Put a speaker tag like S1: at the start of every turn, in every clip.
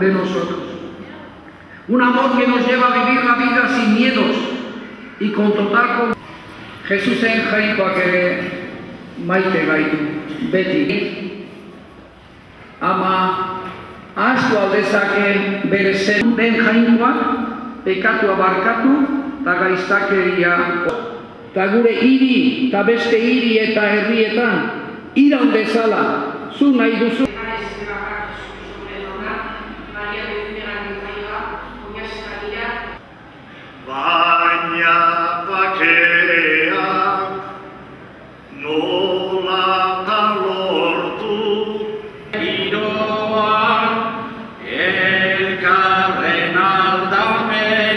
S1: De nosotros. Un amor que nos lleva a vivir la vida sin miedos y con total confianza. Jesusen jainkoak ere maite gaitu, beti. Ama asko aldezake bere zen den jainkoak, pekatua barkatu eta gaiztakeria. Eta gure hiri eta beste hiri eta herrietan iraun bezala, zu nahi duzu.
S2: Baina bakea nolatan lortu giroan elkarren aldamenean.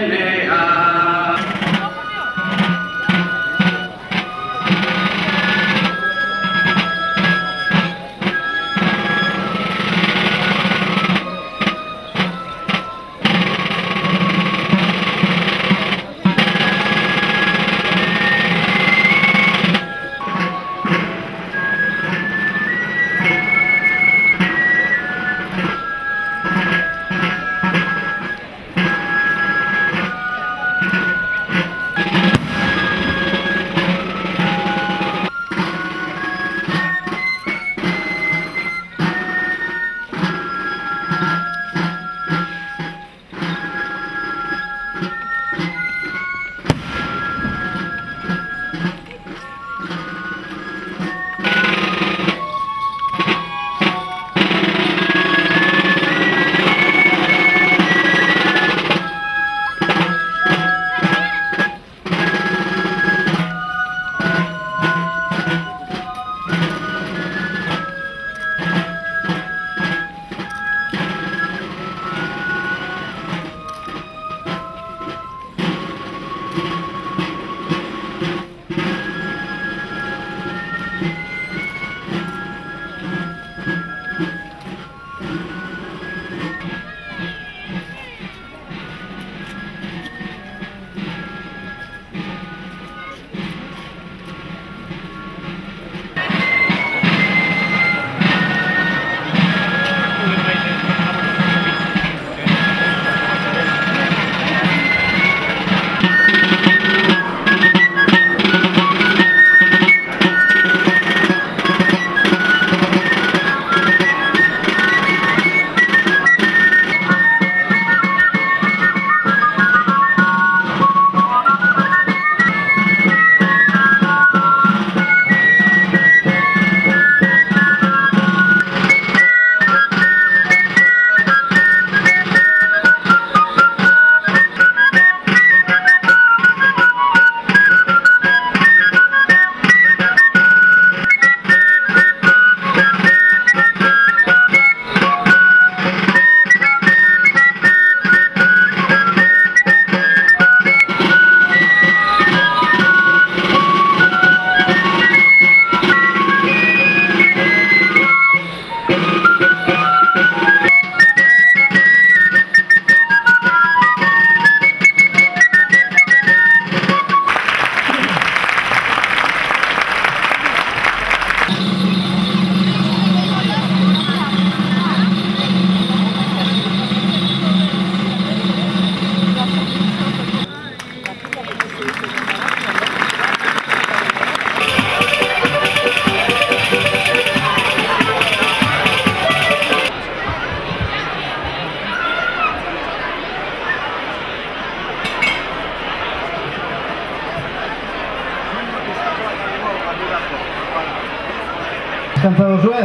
S3: Descansado duzue?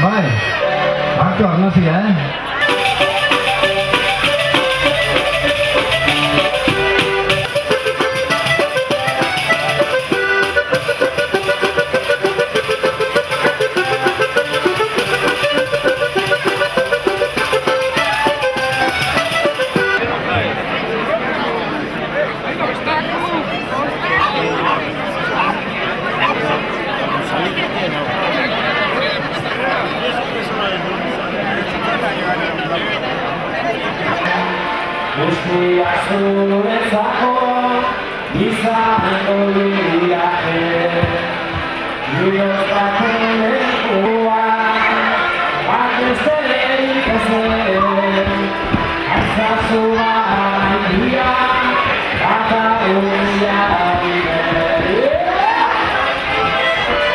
S3: Bai, hartu arnazia,
S4: guztia zuretzako izango dira. Bihotza